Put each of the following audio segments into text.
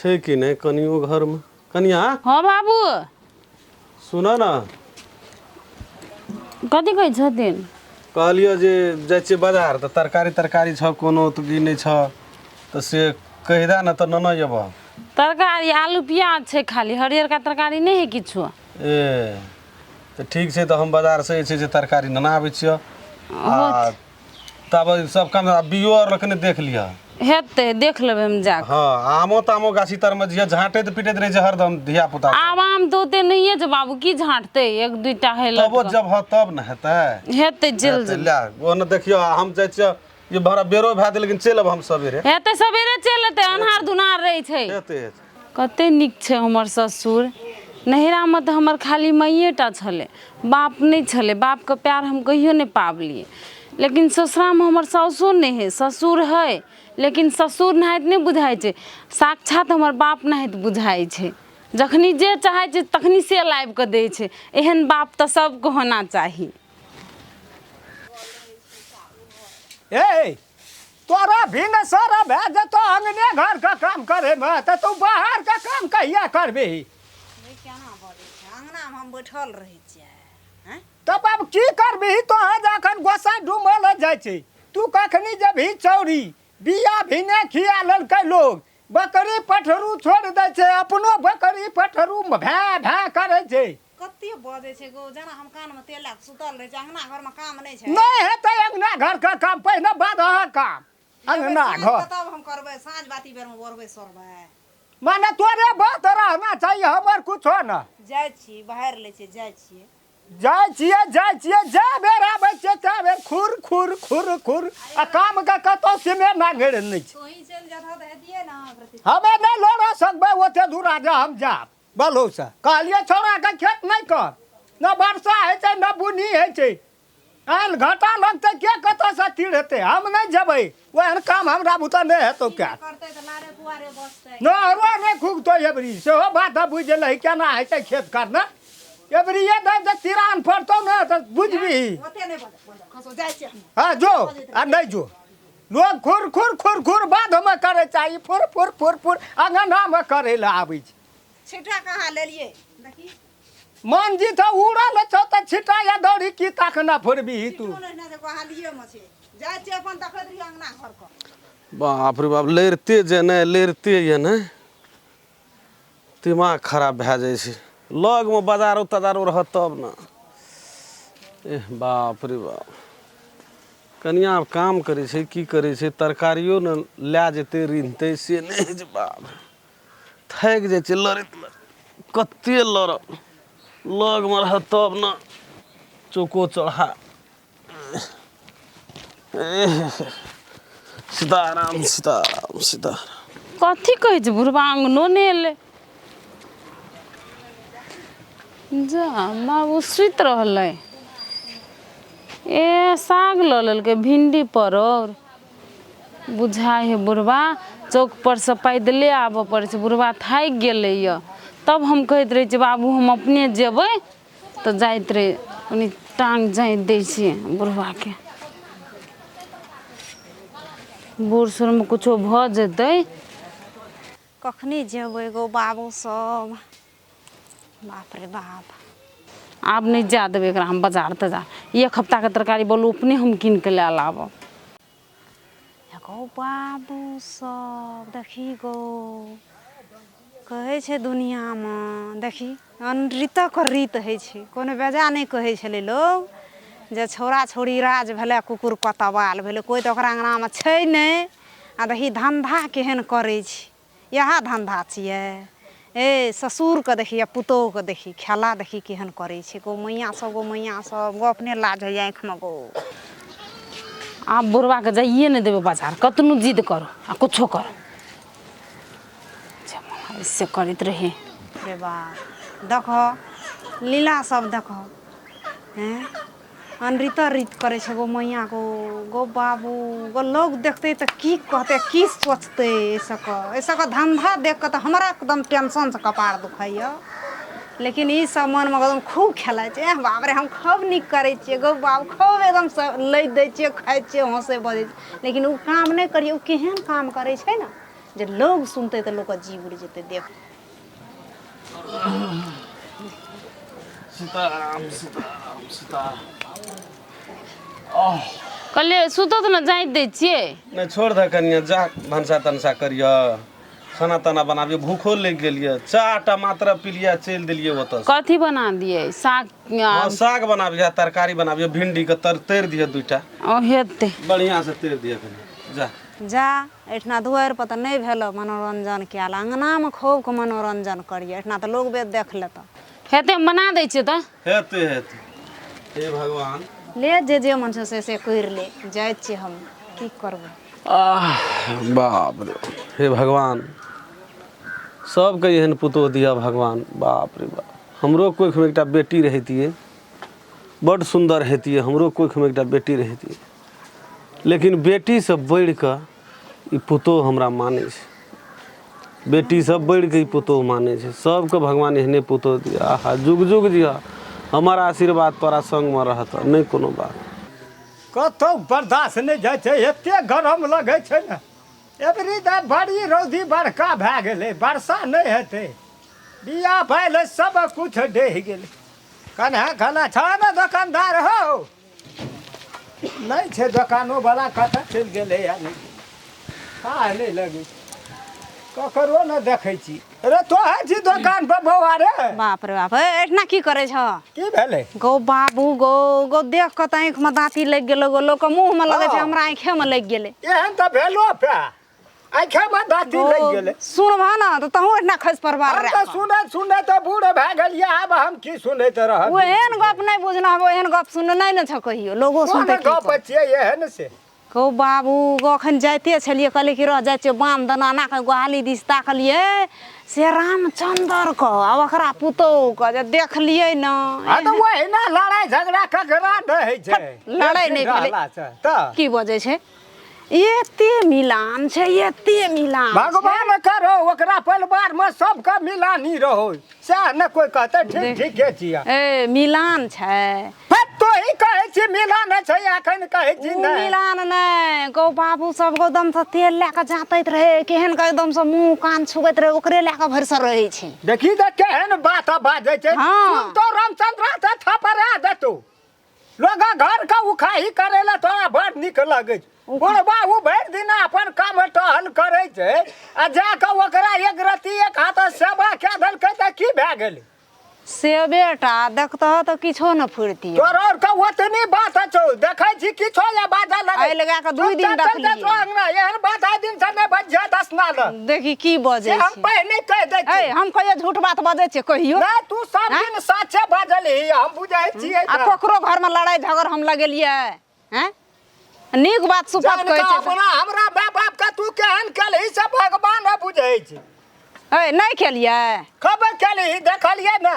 छे कि नहीं कनियो घर में कनिया। हाँ बाबू सुना ना कथी कहै छथिन। कहलियो जे जाइ छियै बाजार तऽ तरकारी छ कोनो तऽ गिनै छ तऽ से कहि दा न तऽ न जेबह। तरकारी आलू प्याज छै खाली हरियरका तरकारी नहीं है किछो। ए तऽ ठीक छै तऽ हम बाजार से जे छै से तरकारी नेना आबै छियै आ तब सब काम बियो और कने देख लिया हेतै देख लेबै हम जाके। हाँ आमो तामो गाछी तर में जे झाँटैत पिटैत रहे छै हरदम धिया पुता। आब आम तो ओते नहीं छै बाबू की झाँटतै एक दुईटा है तबो जब ह तब न हेतै। हेतै जल्दी ला ओने देखियो हम जाइ छियै ये भरा बेरो भए दे लेकिन चलब हम सवेरे। हेतै सवेरे चल एतै अन्हार धुनार रहै छै। हेतै कते नीक छै हमर ससुर। नहिरा में तो हमर खाली माइएटा छलै बाप नहीं छलै बाप के प्यार हम कहियो नहीं पाबलिए। लेकिन ससुरा में हमर सासुर नहीं है ससुर है लेकिन ससुर नाहित नहीं बुझाइ छै साक्षात हमर बाप नाहित बुझाइ छै। जखनी जे चाहे छै तखनी से लाइब के दै छै एहन बाप तो सबको होना चाही। ए तोरा भी न सारा भे जतो अंगने घर का काम करे में त तू बाहर का काम कहिया करबे। केना बड़े छै अंगना में हम बैठल रहे छियै हैं तब अब की करबी तो जखन गोसाई डूमल जाय छै तू कखनी जब ही चौरी बिया भी ने खिया ललकै लोग बकरी पठरू छोड़ दे छै अपनो बकरी पठरू भै भै करे छै। कत्ते बजे छै गो जना हम कान में तेल सुतल रहे छै अंगना घर में काम नहीं छै। नहीं हेतै अंगना घर का काम पहिने बादह काम अंगना घर तब हम करबै साँझ बाती बेर में बोरबै सोरबै। माने तोरे बात रहना चाहिए हमर कुछो न। जाय छी बाहर ले छै जाय छियै जा बेर आबै छै ता बेर खुर खुर खुर खुर आ काम का कतो सिमे ना घेर नहीं छै। तो ही चल जात त हेतिए ना प्रति हमें नहीं लड़ा सकबे ओते दूर जा हम जाब बोलो से कहलिए छोड़ा के खेत नहीं कर न वर्षा है छै न बुनी है छै आन घाटा लगते के कतो से तीर हेते हम नहीं जबै ओहन काम हमरा बुता नहीं हेतो क्या करते त लारे पुआरे बसतै न रो नहीं खूब तो एबरी से हो बात बुझ ले केना है छै खेत करना एबरी ये दे तिरान पड़तो न त बुझबी ओते नहीं बजे खसो जाय छी हाँ जो आ नहीं जो लोग खुर खुर खुर खुर बाद में करे चाहिए फुर फुर फुर फुर अंगना में करे ला आबै छै। छिटा कहाँ लेलिए देखी मन जी तो उड़ल छौ त छिटा या दौड़ी की तखना फुरबी तू कोनो ना से कहलिए में छै जाय छी अपन देखत रही अंगना घर को। बाप रे बाप लड़ते जे नहीं लड़ते ये नहीं दिमाग खराब भए जाइ छै लग में बाजारो तजारो रह तब न। एह बाप रे बाप कनिया काम करे छै की करे छै तरकारियो न लै जेते रिनते से नहीं जे बाप थक जाइ छै लड़ैत कते लड़ लग में रह तब न चौको चढ़ा सीताराम सीताराम सीताराम। कथी कहै छै बुढ़बा अंगनो नहीं एलै जा बाबू सुति रहलै। ए साग ल लेलकै भिंडी परोर बुझाइ है बुढ़बा चौक पर से पैदले आबऽ पड़ै छै बुढ़बा थाकि गेलै य तब हम कहैत रहे छियै बाबू हम अपने जेबै तऽ जाइत रहे कनी टांग जाइत दै छियै बुढ़बा के बूढ़ सूढ़ में कुछो भऽ जेतै कखनी जेबै गो बाबू सब बाप रे बाप। आब नहीं जा देबै एकरा हम बाजार तजार एक हफ्ता के तरकारी बोलू अपने हम कीन के लए लाबऽ। गो बाबू सब देखी गो कहै छै दुनिया में देखी अनृतक रीत है छै कोनो बेजा नहीं कहै छलै लोग जे छौड़ा छौड़ी राज भेलै कुकुर कतवाल भेलै कोई तो ओकरा अंगना में छै नहीं आ देखी धंधा केहन करै छै यह धंधा छियै। ए ससुर के देखी या पुतोह के देखी खेला देखी केहन करे छै गो मैया सब गो अपने लाज है आँख में गो। आप बुढ़वा के जाइए नहीं देवे बाजार कतनो जिद करो आ कुछो करो ऐसे करते रहे। रे बाप देखो लीला सब देखो हैं अनृता रीत करे छै गो मैया गो बाबू गो लोग देखते तो की कहते की सोचते ऐसा का धंधा देख के तो हमरा एकदम टेंशन से कपार दुखाइया लेकिन ई सब मन में एकदम खूब खेलाइ छै बाप रे हम खूब निक करे छियै गो बाबू खूब एकदम लै दै छियै खाइ छियै हंसे बजै लेकिन उ काम नहीं करिए उ केहन काम करे छै ना जे लोग सुनते तो लोग का जीव उड़ जेते देख। सीताराम सीताराम सीताराम। कहलिए सुतो तो न जाइत दै छियै। नहीं छोड़ दे कनिया, जा भनसा तनसा करिया, खाना ताना बनाबिए, भूखो लग गेलिए, चाह टमाटर पिलिया चल दिलिए ओतऽ। कथी बना दिए? साग हाँ साग बनाबिए, तरकारी बनाबिए, भिंडी के तर दिए दुइटा। हेतै बढ़िया से तर दिए कनिया, जा। जा एठना दुआर पर तो नहीं भेल मनोरंजन कयल, अंगना में खूब के मनोरंजन करिए, एठना तो लोग बेद देख लेता। हेतै हम बना दै छियै तऽ। हेतै हेतै। हे भगवान। ले जे मन छै से कर ले, जाए छियै हम की करबै। बाप रे, हे भगवान सबके एहन पुतोह दिया भगवान, बाप रे बाप। हमरो कोख में एकटा बेटी रहतिए, बड़ सुंदर हेतिए, हमरो कोख में एकटा बेटी रहतिए, लेकिन बेटी से बढ़ के ई पुतोह हमरा माने छै। बेटी से बढ़ के ई पुतोह माने छै। सबके भगवान एहने पुतोह दिया। आहा जुग जुग दिया, हमारा आशीर्वाद तोरा संग में रहत, नहीं कोनो बात। कतौ बर्दाश्त नहीं जाइ छै, एते गरम लगे छै ने। एबरी दा बड़ी रौदी बड़का भए गेलै, वर्षा नहीं हेतै, बिया भैले सब कुछ डह गेलै। कन्हा खाना छ ने दुकानदार हो? नहीं छै दुकानो वाला, कतऽ चलि गेलै यानी का नहीं लगे, ककरो न देखै छी। अरे तो है छी दुकान पर बौआ रे? बाप रे बाप, एठना की करे छ? की भेलै? गो बाबू गो देख के आँख में दाँती लग गेलो, गो लोग के मुंह में लगे छै, हमरा आँखे में लग गेले। एहन तऽ भेलो पे, आँखे में दाँती लग गेलै। सुनबा ना तो तहू एठना खस परवार हम रे। तऽ सुने तऽ बूढ़ भए गेलियै, आब हम की सुनैत रहब? ओहन गप नहीं बुझना, ओहन गप सुन नहीं न छ कहियो, लोगो कोन सुनते गप छियै एहन से? गो बाबू गो अखन जाइते छलिए, कहलिए कि रह जाइ छियै बाम दनाना के गोहाली दिस ताकलिए से रामचंद्र को आ ओकरा पुतोह को जे देखलिए न। आ तऽ ओहिना लड़ाई झगड़ा ककरा रहै छै? लड़ाई नहीं भेलै तऽ की बजे छै? एते मिलान छै, एते मिलान। भगवान करो ओकरा परिवार में सबके मिलानी रहो, सएह ने कोई कहते ठीक ठीके छियै। ए मिलान छै, तो ही कहै छी मिलान छै, एखन कहै छी उ नहि। मिलान नहीं, गौ बाबू सब एकदम से तेल लेके जातैत रहे, केहन के एकदम से मुंह कान छुबैत रहे, ओकरे लेके भरसर रहे छै। देखी तऽ केहन बात बाजै छै। हाँ। सुन तो रामचंद्र से थपड़ा देतौ, लोग घर का उखाही करे ला तोरा बड़ नीक लगे छै। बुढ़बा उ भरि दिन अपन काम टहल करे छै, आ जाके ओकरा एक रत्ती एक हाथ सेवा कए देलकै तऽ की भए गेलै? से बेटा देखतह तो किछो न फुरती। तोरा और का ओतनी बात छौ, देखै छी किछो या बाजा लगे। आइ लगा के 2 दिन रखलिए। एहन बात आइ दिन से नहि बज्जे 10 ना ल। देखी की बजे हम छै। पहिने कह दै छी। ए हम कहियो झूठ बात बजे छै कहियो? नहीं तू सब दिन साचे बाजली, हम बुझै छियै। आ ककरो घर में लड़ाई झगड़ हम लगेलिए हैं? नीक बात सुपत कहै छै। अपना हमरा माय बाप का तू केहन केलही से भगवान बुझै छै। ए नहीं खेलिए? कब केलही देखलिए ना?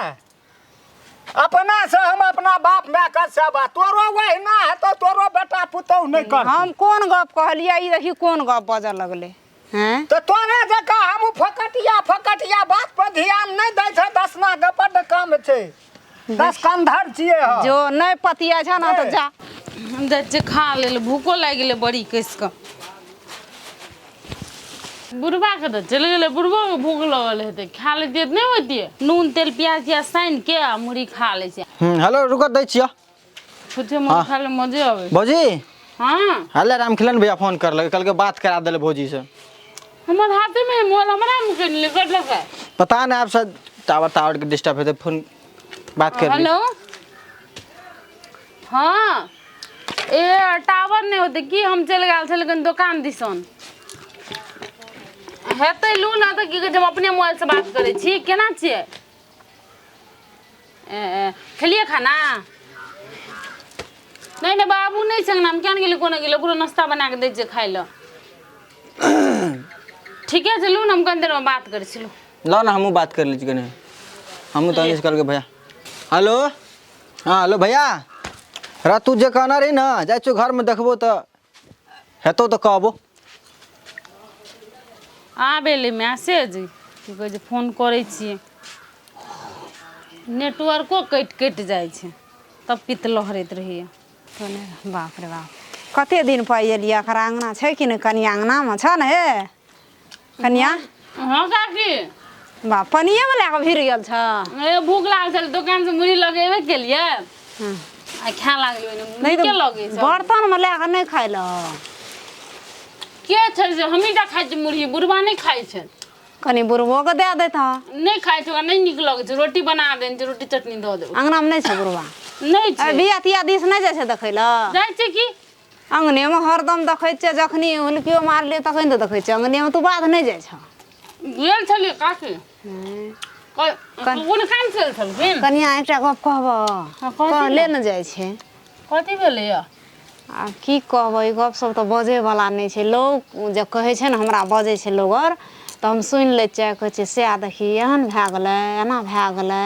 अपना से हम अपना बाप माय का सेवा, तोरो वहीना है तो तोरो बेटा पुतौह नहीं कर। हम कोन गप कहलिए? ई देखी कोन गप बजे लगले हैं? तो तोरा जका हम फकटिया बात पर ध्यान नहीं दै छै। 10 ना गपट काम छै, 10 कंधर छियै हम। जो नहीं पतिया छै ना तो जा। हम जाइ छियै खा लेल, भूखो लागि गेलै बड़ी कस कऽ। बुढ़बा के तऽ चलि गेलै, बुढ़बो के भूख लगल हेतै, खा लेतियै तऽ नहीं होतियै? नून तेल प्याज या सानि के आ मुरही खा लै छै। हेलो रुको दै छियो। छुच्छे मुरही खाय ले मजे आवे। भौजी हाँ हल्ले रामखिलन भैया फोन करलकै, कहलकै बात करा देले भौजी से। हमर हाथे में मोबाइल हमरा में के लिए कट लगा। पता नहीं आप सब टावर के डिस्टर्ब हेतै, फोन बात कर ली। हेलो हाँ ए टावर नहीं होते कि हम चल गए थे लेकिन दुकान दिसन हेतै लू ना तऽ की कहै छै, हम अपने मोबाइल से बात करै छी। केना छियै? खेलिए खाना? नहीं नहीं बाबू नहीं संगना हम केन गेलै कोना गेलै, ओकरो नाश्ता बना के दै छियै खाइ लए। ठीके छै लू ना, हम कनि देर में बात करै छी। लो ना हमहूँ बात कर ली कने, हमहूँ तो नहीं कहलकै भैया। हेलो हाँ हेलो भैया, रा तू जे कहना रही ना, जाइ छो घर में देखबो तो हेतौ तो कहबो। आबेले मैसेज की कहै छै, फोन करै छियै नेटवर्को कटि जाइ छै, तब पित लहरैत रहिए। बाप रे बाप, कते दिन पर एलिए? एकर अंगना छै कि नहीं? कनी अंगना में छ ने हे? कन्या हाँ काकी बा पनिये में लए कऽ भिड़ गेल छ ए भूख लागल छल दुकान से मुरही लगेबे केलिए आ खा लागलिए नहीं के तो लगे सब बर्तन में लए कऽ नहीं खाइ ल के छै जे हमी टा खाइ छी मुरही बुढ़वा नहीं खाइ छै कनी बुढ़बो के दे देत नहीं खाइ छै ओकरा नहीं नीक लगे छै रोटी बना देन छै रोटी चटनी दऽ देब अंगना में नहीं छ बुढ़बा नहीं छै बिया तिया दिस नहीं जाइ छै देखै ल जाइ छै की अंगने में हरदम देखै छियै जखनी हुलकियो मारलियै तखन तऽ देखै छियै अंगने में तू बाध नहीं जाइ छ गेल छलिए काकी कोन काम चल छलखिन कनिया एकटा गप कहब कथी कहले न जाइ छै कथी भेलै या आ की कहबै गप सब तऽ बजे वाला नहीं छै लोग जे कहै छै ने हमरा बजै छै लोग और तऽ हम सुनि लै छियै कहै छै से देखी एहन भए गेलै एना भए गेलै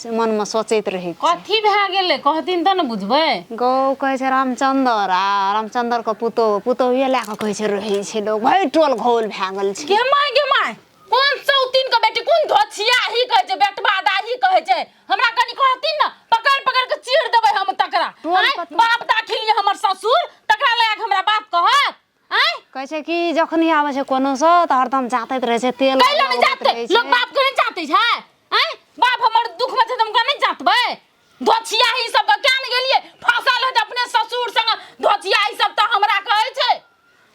से मन में सोचैत रहै छै कथी भए गेलै कहथिन त न बुझबै गौ कहै छै रामचंद्र आ रामचंद्र के पुतोहिए लए कऽ कहै छै रहै छै लोग भरि टोल घोल भए गेल छै गे माय कोन सौतीन के बेटी कोन धोछिया ही कहै छै बेटबा दाही कहै छै हमरा कनी कहथिन न पकड़ के चीर देबै हम तकरा बाप दाखिलिए हमर ससुर तकरा लगा के हमरा बात कहत आय कहै छै कि जखनी आबै छै कोनो सँ तऽ हरदम जातैत रहै छै तेल कैला नहीं जाते लोग बाप के नहीं जाते छै आय बाप हमर दुख में छै त हम का नहीं जातबै धोछिया ही सब क्या नहीं गेलिए फसल है अपने ससुर संग धोछिया ही सब त हमरा कहै छै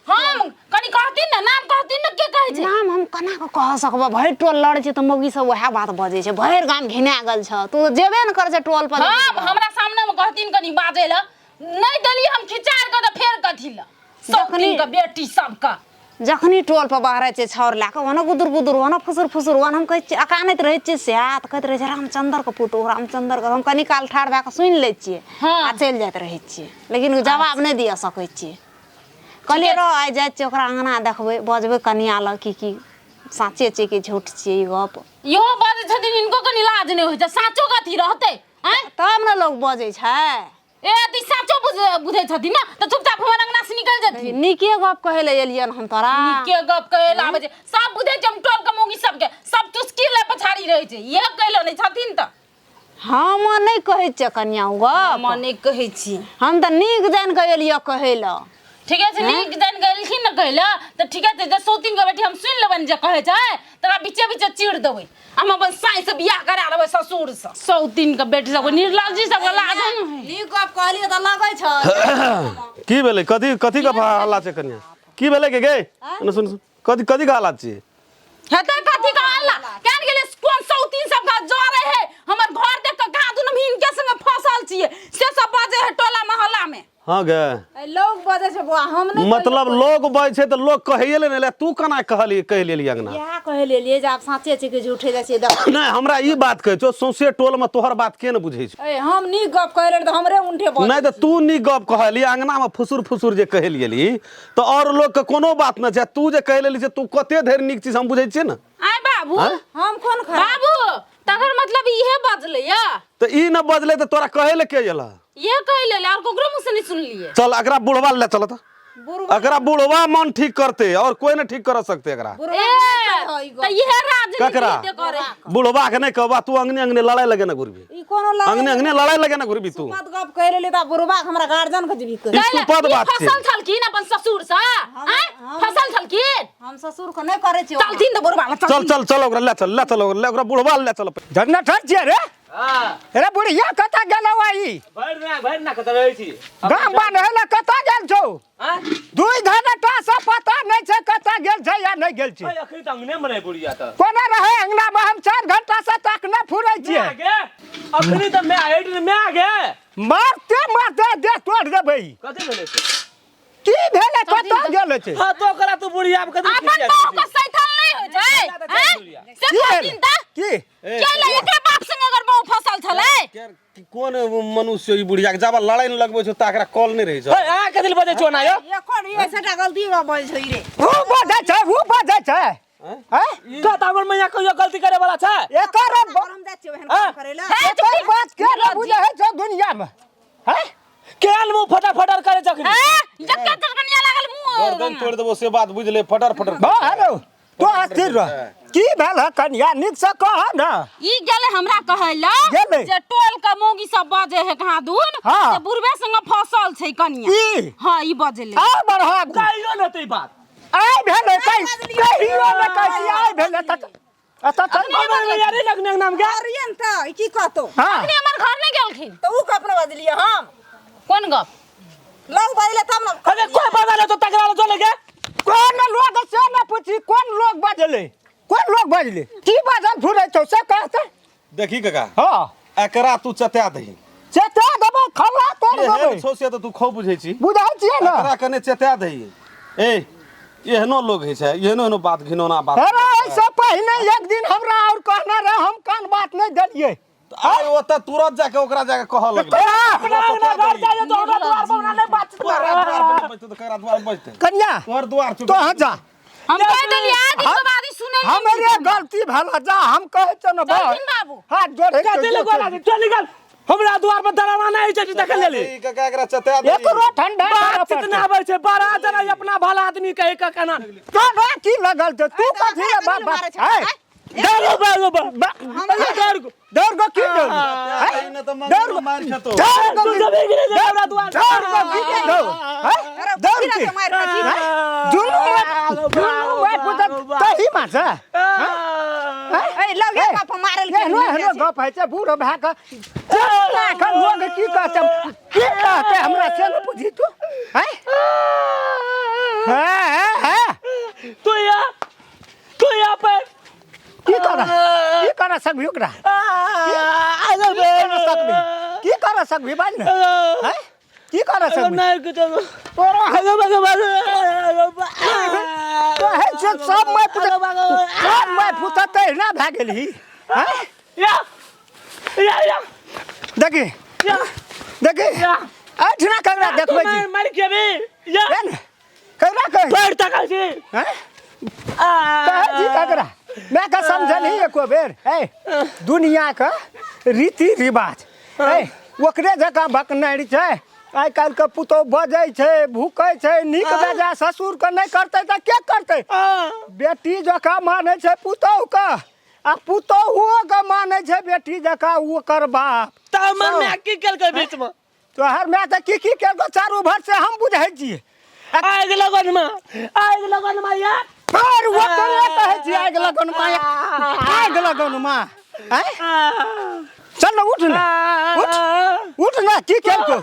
हम कनी कहथिन न नाम कहथिन न के कहै छै नाम हम केना कऽ कह सकबो भरि टोल लड़ै छै तऽ मौगी सब वएह बात बजै छै भरि गाम घिना गेल छ तू जेबे न कर छै टोल पर हमरा सामने में कहथिन कनी बाजै ल नहीं देली हम खिचार के त फेर कथी ल सौतीन के बेटी सबका जखनी टोल पर बाहरै छै छौर लए कऽ ओना गुदुर गुदुर ओना फुसुर फुसुर ओना हम कहै छियै अकानैत रहै छियै से तऽ कहैत रहै छै रामचंद्र के पुतोह रामचंद्र के हम कनी काल ठाढ़ भए कऽ सुनि लै छियै आ चलि जाइत रहै छियै लेकिन जवाब नहि दिअ सकै छियै कहलिए रह आइ जाइ छियै ओकरा अंगना देखबै बजबै कनिया लग की साँचे छै कि झूठ छियै ई गप इहो बाजै छथिन इनको कनी लाज नहि होइ छै साचो कथी रहतै हैं तब न लोग बजै छै ए ती साचो बुझै छथिन न त चुपचाप हमर अंगना से निकल जथिन नीके गप कहै ले एलियन हम तोरा नीके गप कहै ला आबै छै सब बुझै छै हम टोल के मौगी सबके सब चुस्की ले पछाड़ी रहै छै ये कहलो नहीं छथिन त हम नहीं कहै छियै कनिया गप हम नहीं कहै छी हम तऽ नीक जान कऽ एलियै कहै ल ठीके छै नीक जान गेलखिन न कहला त ठीके छै जे सौतीन के बेटी हम सुन लेबन जे कहै छै तोरा बीचे बीचे चीड़ देबै हम अपन साई से बियाह करा देबै ससुर से सौतीन के बेटी सब निर्लज्जी सब लाज नीक गप कहलियै तऽ लगै छै की भेलै कथी का हल्ला छै कन्या की भेलै के गे सुन कथी का हल्ला छै हेतै कथी का हल्ला केन गेले कोन सौतीन सब का जरे है हमर घर देख के गादुन हम इनके संग फसल छियै से सब बाजे है टोला मोहल्ला में हाँ गे लोग बजै छै बुआ हम नहीं मतलब लोग बजै छै तऽ लोग कहैए ले नहीं तू केना कह लेली अंगना इएह कहै लेलियै जे आब साँचे छै कि झूठे जाइ छै देख नहीं हमरा ई बात कहै छौ सौंसे टोल में तोहर बात के न बुझै छै ए हम नीक गप कहै रहै तऽ हमरे उंठे बजै नहीं तो तू नीक गप कहली अंगना में फुसुर जे कह लेली तो और लोग के कोनो बात न छै तू जे कह लेली से तू कते धैर नीक चीज हम बुझै छियै न आय बाबू हम कोन बाबू तकर मतलब इहे बजले या तो ई न बजले तो तोरा कहे ले के गेला ये कहले और कोकरो मुंह से नहीं सुन लिए चल अकरा बुढ़वा ले चल त अकरा बुढ़वा मन ठीक करते और कोई न ठीक कर सकते अकरा तो ये ककरा राजनीति करे बुढ़वा के नहीं कहबा तू अंगने लड़ाई लगे न घुरबी ई कोनो अंगने लड़ाई लगे न घुरबी तू मत गप कहै लेली तऽ बुढ़बा हमरा गार्जियन के जेबी कह ई सुपद बात छै फसल छलखिन अपन ससुर से आय फसल छलखिन हम ससुर को नहीं करे छी चलथिन तो बुढ़वा चल ओकरा ले चल ओकरा बुढ़वा ले चल जनरेटर छियै रे रे बुढ़िया कतऽ गेलौ आई भरि ना कतऽ रहै छी गाम बान्है ले कतऽ गेल छौ दुई घंटा से पता नहीं छै कतऽ गेल छै या नहीं गेल छै अखनी त अंगने में रहे बुढ़िया त कोना रहे अंगना में हम 4 घंटा से तक न फुरै छियै आगे अखनी त मैं आइड में आगे मारते दे तोड़ देबै कथि भेलै से की भेलै कतऽ गेल छै हां तो करा तू बुढ़िया अब कथि अपन तो को सैथल नहीं हो छै से कहथिन त की चल एकरे बाप संग अगर बहु फसल छलै कौन मनुष्य ई बुढ़िया के जाबा लड़ाई न लगबै छौ ताकरा कॉल नहीं रही छौ आ कथि बजे छो ना यो एखन ई सेटा गलती बोल छै रे वो बजै छै हैं तो हमर मैया कहियो गलती करे वाला छै एकर हम जाइ छी ओहन काम करे ला एकर बात के न बुझै छै दुनिया में हैं केल मुंह फटाफट करे जखनी जक्का कनिया लागल मुंह गर्दन तोड़ देबो से बात बुझ ले फटर हेलो तो अस्थिर रह की भेल है कन्या नीक से कह ना ई गेले हमरा कहैला गेलै? जे टोल के मौगी सब बाजे है कहाँ दून हाँ। से बुढ़बे संग फसल छै कनिया ई हां ई बजले आ बढ़ा गाइयो न तई बात आइ भेलै कहियो ने कहि आइ भेलै त हमर मैया रे लगने के नाम के अरियन त की कहतो हां अखनी हमर घर नहीं गेलखिन तो ऊ कब न बजलिए हम कोन गप लोग बजले तब न अरे कोई बदले तो तकरार चले के कोन लोग से न पूछी कोन लोग बजले कोन लोग बजले की बाजल फुरै छौ से कहते देखी काका हां एकरा तू चता दही चेता देबै खल्ला तोड़ देबै एहन छौ से तो तू खूब बुझै छी बुझाइ छियै न एकरा कने चता दही ए एहनो लोग है छै एहनो बात घिनौना बात अरे ऐसे पहले एक दिन हमरा और कहना रहे हम कान बात नहीं देलिए आइ ओतऽ तुरंत जाके ओकरा जाके कह लगलै अपना घर जाए तो हमरा द्वार पर ना बात बजते तो करा द्वार बजते कन्या तोहर द्वार चुप तो जा हम कह देलिए आदि के बात सुने हमरे गलती भला जा हम कहे छ न देखिन बाबू हाथ जोड़े का दिल गोला चल निकल हमरा द्वार पर दरवा नहीं छै देख लेली ई काका एकरा चता दही एकरो ठंडा बात कितना आबै छै बड़ा जना अपना भला आदमी कहे का केना तो की लगल छ तू कथि रे बाबा है दौड़ो दौड़ गो की दौड़ न त मंगल मार खतो दौड़ तू जब गिरे ले हमरा द्वार दौड़ गो की दौड़ अरे दौड़ गिरा के के मार का जुलू में पुत कही माछ ए लोग एक पाप मारल के हेलो हेलो गप है छ बूढ़ो भा का एखन लोग की कहते हमरा से न बुझी तू है तू या पे की कर सकबी ओकरा की कर सकबी बाज न हैं की कर सकबी नहीं कुछ तोरा है से सब मैं पुतते ना भा गेली हैं या देखी देखी अठना कगरा देखबै छी मार के भी या कगरा कह पैर तक छी हैं कहे जी कगरा मैं का समझल ही एको बेर है दुनिया का रीति रिवाज है ओकरे जका बकनारी छै आइ काल के पुतौ बजै छै भूकै छै नीक बेजा ससुर के नहीं करतै त के करतै बेटी जका मानै छै पुतौ के आ पुतौहुओ के मानै छै बेटी जका ओकर बाप त मन में की केल के बीच में तोहर मैं त की केलको चारू भर से हम बुझै छियै आग लगन में यार पर वो करे कहै छी आग लगन माया आग लगन मा हैं चल उठ ना की केलको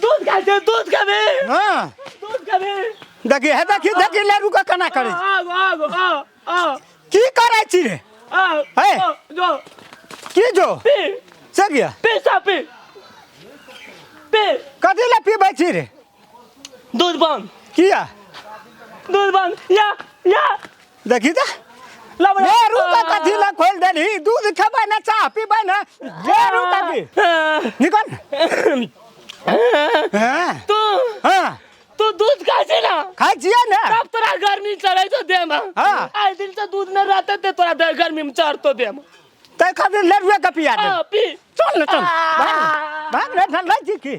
दूध खाते दूध खाबे हां दूध खाबे देखी ले रुका केना करै की करै छी रे है जो की जो पी से गया पी कथी ले पीबै छी रे दूध बंद किया दूध बंद या देखी त लब ले रुका कथी ले खोल देली दूध खेबै ना चाह पीबै ना ले रुका की निकल हां तू हां तू दूध खाई छी ना खाइ छियै ना तब तोरा गर्मी चढ़ै तो दे में हाँ। आई दिन से दूध न रहते ते तोरा दे गर्मी में चढ़ तो दे में तै खातिर ले रुका के पिया दे पी चल ना चल भाग रे ठंडा छी की